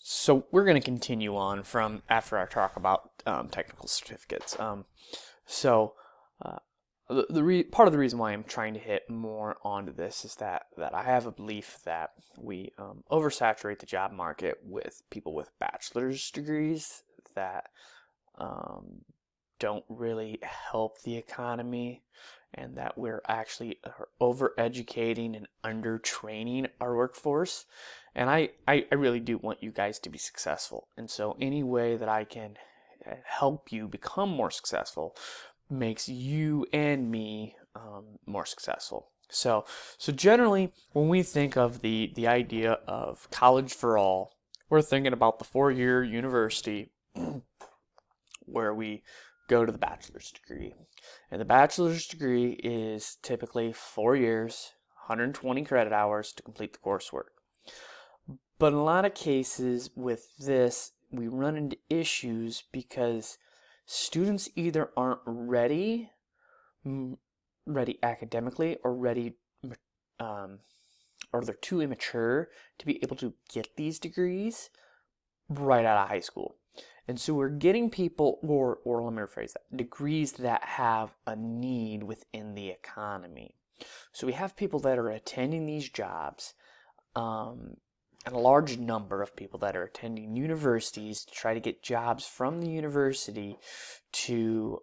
So we're going to continue on from after I talk about technical certificates. So uh, part of the reason why I'm trying to hit more onto this is that I have a belief that we oversaturate the job market with people with bachelor's degrees that um, don't really help the economy, and that we're actually over-educating and under-training our workforce. And I really do want you guys to be successful. And so any way that I can help you become more successful makes you and me more successful. So generally, when we think of the idea of college for all, we're thinking about the 4-year university where we go to the bachelor's degree. And the bachelor's degree is typically 4 years, 120 credit hours to complete the coursework. But in a lot of cases with this, we run into issues because students either aren't ready academically, um, or they're too immature to be able to get these degrees right out of high school. And so we're getting people, or let me rephrase that, degrees that have a need within the economy. So we have people that are attending these jobs, and a large number of people that are attending universities to try to get jobs from the university to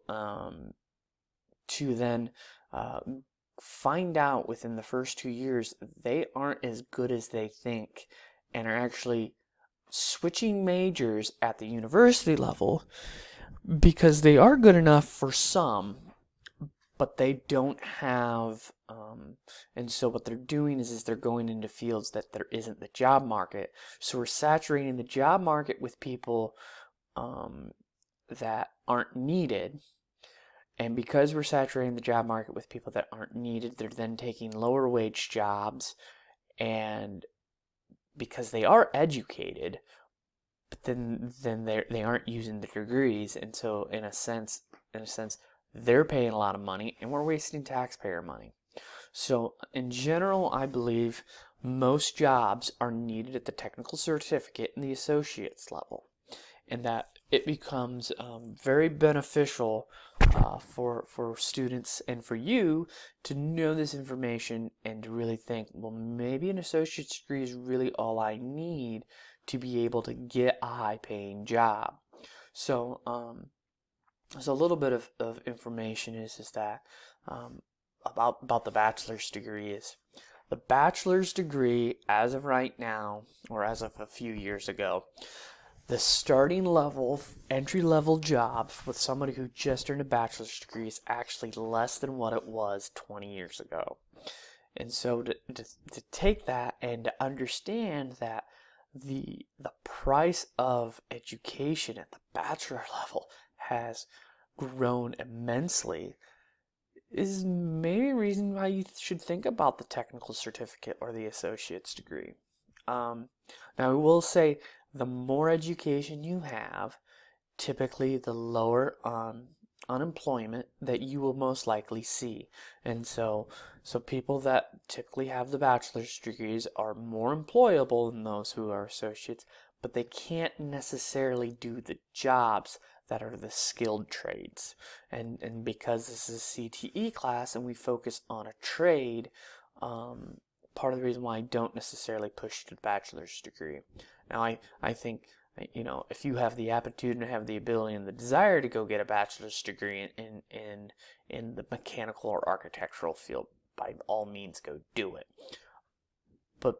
then find out within the first 2 years they aren't as good as they think, and are actually switching majors at the university level because they are good enough for some, but they don't have, and so what they're doing is they're going into fields that there isn't the job market. So we're saturating the job market with people that aren't needed. And because we're saturating the job market with people that aren't needed, they're then taking lower wage jobs, and because they are educated, but then they aren't using the degrees, and so in a sense they're paying a lot of money and we're wasting taxpayer money. So in general, I believe most jobs are needed at the technical certificate and the associate's level, and that it becomes very beneficial for students and for you to know this information and to really think, well, maybe an associate's degree is really all I need to be able to get a high-paying job. So, so a little bit of information is that about the bachelor's degree is the bachelor's degree as of right now, or as of a few years ago, the starting level, entry level job with somebody who just earned a bachelor's degree is actually less than what it was 20 years ago. And so to take that and to understand that the price of education at the bachelor level has grown immensely is maybe a reason why you should think about the technical certificate or the associate's degree. Now, I will say the more education you have, typically the lower unemployment that you will most likely see. And so people that typically have the bachelor's degrees are more employable than those who are associates, but they can't necessarily do the jobs that are the skilled trades. And because this is a CTE class and we focus on a trade, part of the reason why I don't necessarily push to the bachelor's degree. Now, I think, if you have the aptitude and have the ability and the desire to go get a bachelor's degree in the mechanical or architectural field, by all means go do it. But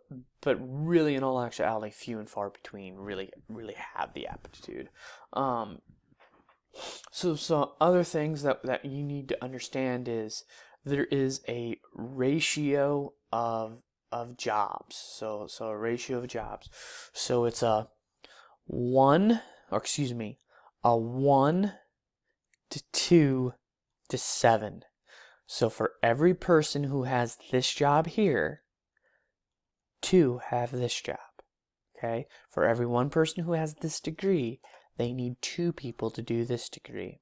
really, in all actuality, few and far between really have the aptitude. So other things that you need to understand is there is a ratio of jobs. So a ratio of jobs. So it's a 1 to 2 to 7. So for every person who has this job here, 2 have this job. Okay? For every one person who has this degree, they need 2 people to do this degree.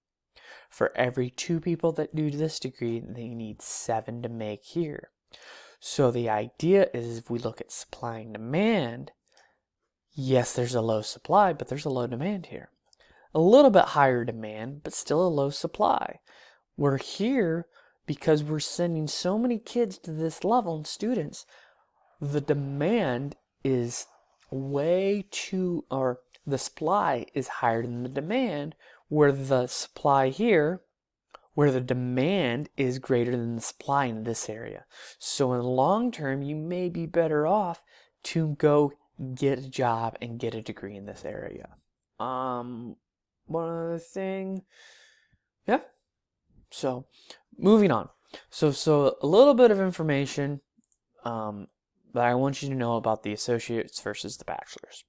For every 2 people that do this degree, they need 7 to make here. So the idea is, if we look at supply and demand, Yes, there's a low supply, but there's a low demand here. A little bit higher demand, but still a low supply. We're here because we're sending so many kids to this level and students. The demand is or the supply is higher than the demand, where the supply here, where the demand is greater than the supply in this area. So in the long term, you may be better off to go get a job and get a degree in this area. One other thing. Yeah. So moving on. So a little bit of information that I want you to know about the associates versus the bachelors.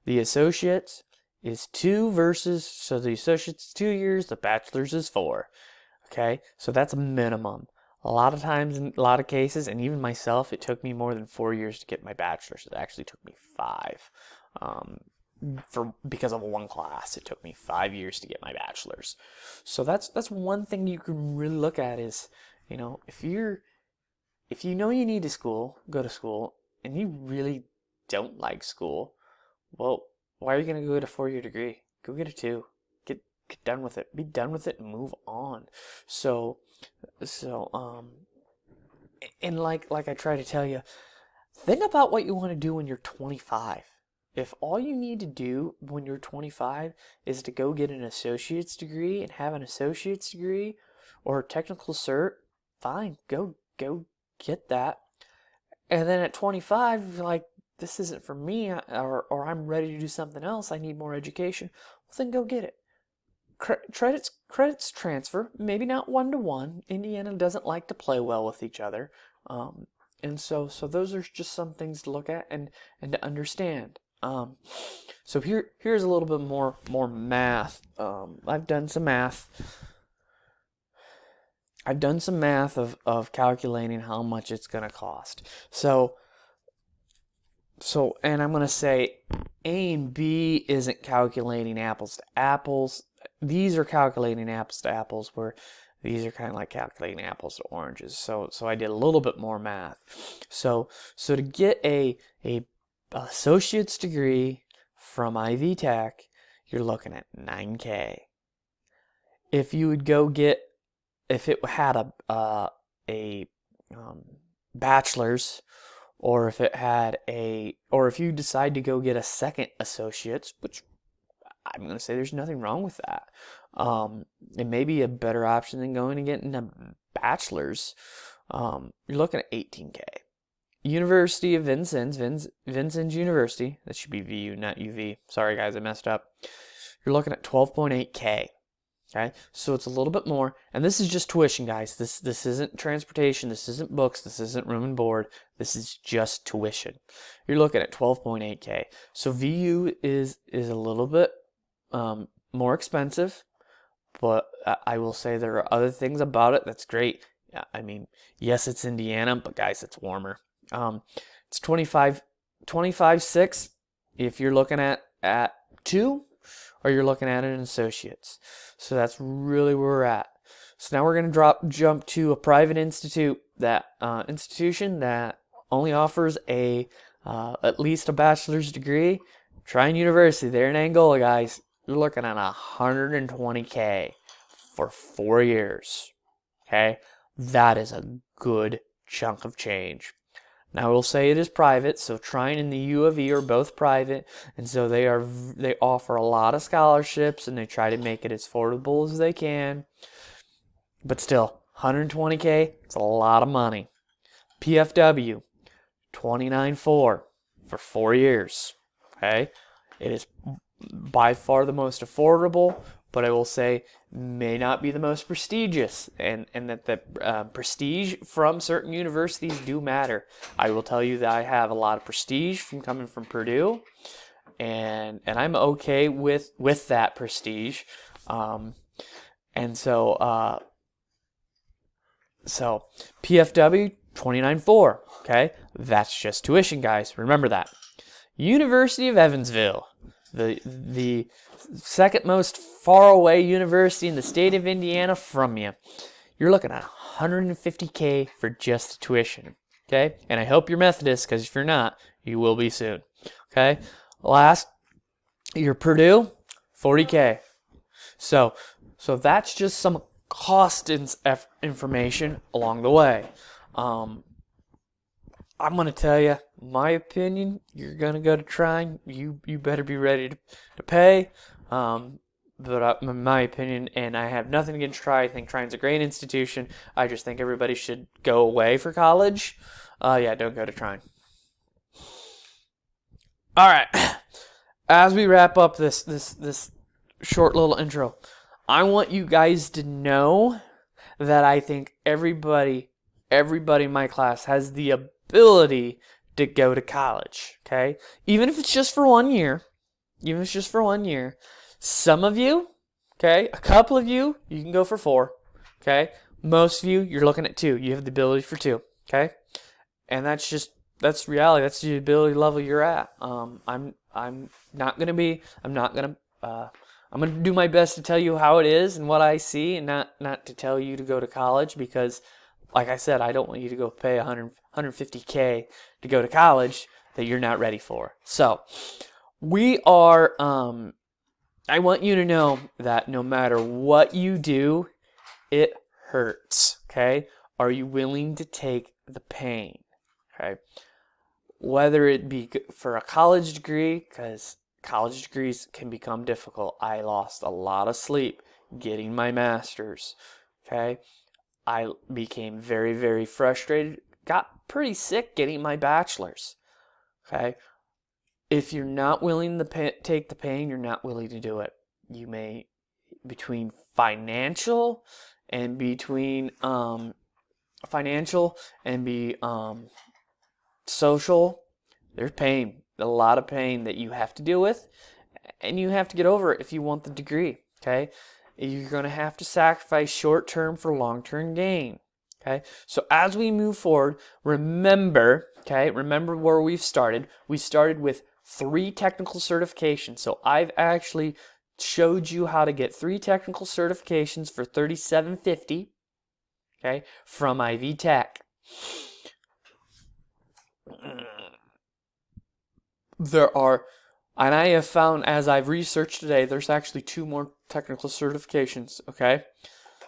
The associates is 2 versus, so the associates is 2 years, the bachelors is 4. Okay, so that's a minimum. A lot of times, in a lot of cases, and even myself, it took me more than 4 years to get my bachelor's. It actually took me 5. Because of one class, it took me 5 years to get my bachelor's. So that's one thing you can really look at is, if you know you need to go to school, and you really don't like school, well, why are you going to go get a 4-year degree? Go get a 2. Get done with it. Be done with it and move on. So, and like I try to tell you, think about what you want to do when you're 25. If all you need to do when you're 25 is to go get an associate's degree and have an associate's degree or a technical cert, fine, go get that. And then at 25, you're like, this isn't for me, or I'm ready to do something else, I need more education. Well, then go get it. Credits transfer, maybe not 1-to-1. Indiana doesn't like to play well with each other. And so those are just some things to look at and to understand. So here's a little bit more math. I've done some math. Of calculating how much it's going to cost. So and I'm going to say A and B isn't calculating apples to apples. These are calculating apples to apples, where these are kind of like calculating apples to oranges. So I did a little bit more math. So to get a associate's degree from Ivy Tech, you're looking at $9,000. If it had a bachelor's, or if you decide to go get a second associate's, which I'm going to say there's nothing wrong with that. It may be a better option than going and getting a bachelor's. You're looking at $18,000. University of Vincennes University, that should be VU, not UV. Sorry guys, I messed up. You're looking at $12,800. Okay, so it's a little bit more, and this is just tuition, guys. This isn't transportation, this isn't books, this isn't room and board. This is just tuition. You're looking at $12,800. So VU is a little bit more expensive, but I will say there are other things about it that's great. I mean, yes, it's Indiana, but guys, it's warmer. It's 25.6 if you're looking at 2, or you're looking at an associate's. So that's really where we're at. So now we're going to jump to a private institution that only offers at least a bachelor's degree. Trine University, there in Angola, guys. You're looking at $120,000 for 4 years. Okay, that is a good chunk of change. Now we'll say it is private, so Trine and the U of E are both private, and so they offer a lot of scholarships, and they try to make it as affordable as they can. But still, $120,000, it's a lot of money. PFW, $29,400 for 4 years. Okay, it is by far the most affordable, but I will say may not be the most prestigious, and that the prestige from certain universities do matter. I will tell you that I have a lot of prestige from coming from Purdue, and I'm okay with that prestige, and so PFW $29,400. Okay, that's just tuition, guys. Remember that. University of Evansville, the second most far away university in the state of Indiana from you. You're looking at $150,000 for just tuition. Okay, and I hope you're Methodist, because if you're not, you will be soon. Okay, Last year, Purdue, $40K. So that's just some cost information along the way. I'm going to tell you, my opinion, you're going to go to Trine. You better be ready to pay. But in my opinion, and I have nothing against Trine. I think Trine's a great institution. I just think everybody should go away for college. Don't go to Trine. All right. As we wrap up this short little intro, I want you guys to know that I think everybody in my class has the ability to go to college, okay? Even if it's just for 1 year. Some of you, okay, a couple of you can go for 4, okay? Most of you, you're looking at 2. You have the ability for 2, okay? And that's reality. That's the ability level you're at. I'm going to do my best to tell you how it is and what I see, and not to tell you to go to college, because like I said, I don't want you to go pay $150K to go to college that you're not ready for. So I want you to know that no matter what you do, it hurts, okay? Are you willing to take the pain, okay? Whether it be for a college degree, because college degrees can become difficult. I lost a lot of sleep getting my master's, okay? I became very, very frustrated, got pretty sick getting my bachelor's, okay? If you're not willing to take the pain, you're not willing to do it. You may, between financial and social, there's pain, a lot of pain that you have to deal with, and you have to get over it if you want the degree, okay? You're going to have to sacrifice short-term for long-term gain, okay? So as we move forward, remember where we've started. We started with 3 technical certifications. So I've actually showed you how to get 3 technical certifications for $37.50, okay, from Ivy Tech. And I have found, as I've researched today, there's actually 2 more technical certifications, okay?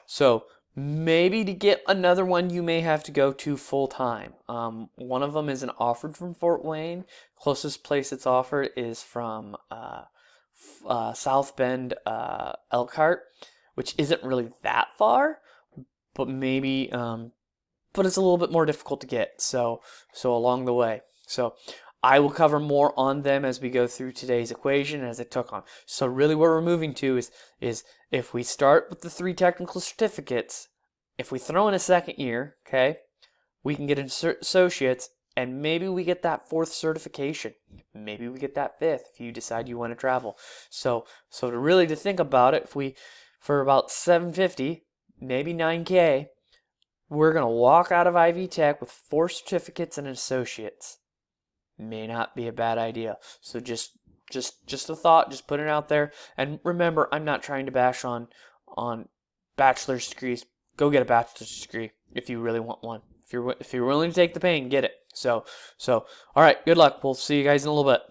So maybe to get another one, you may have to go to full-time. One of them isn't offered from Fort Wayne. Closest place it's offered is from South Bend, Elkhart, which isn't really that far, but maybe, but it's a little bit more difficult to get, so along the way. So I will cover more on them as we go through today's equation as it took on. So really what we're moving to is if we start with the 3 technical certificates, if we throw in a second year, okay, we can get associates, and maybe we get that 4th certification. Maybe we get that 5th if you decide you want to travel. So to think about it, for about $750, maybe $9K, we're going to walk out of Ivy Tech with 4 certificates and associates. May not be a bad idea. So just a thought, just put it out there. And remember, I'm not trying to bash on bachelor's degrees. Go get a bachelor's degree if you really want one. If you're willing to take the pain, get it. So all right, good luck. We'll see you guys in a little bit.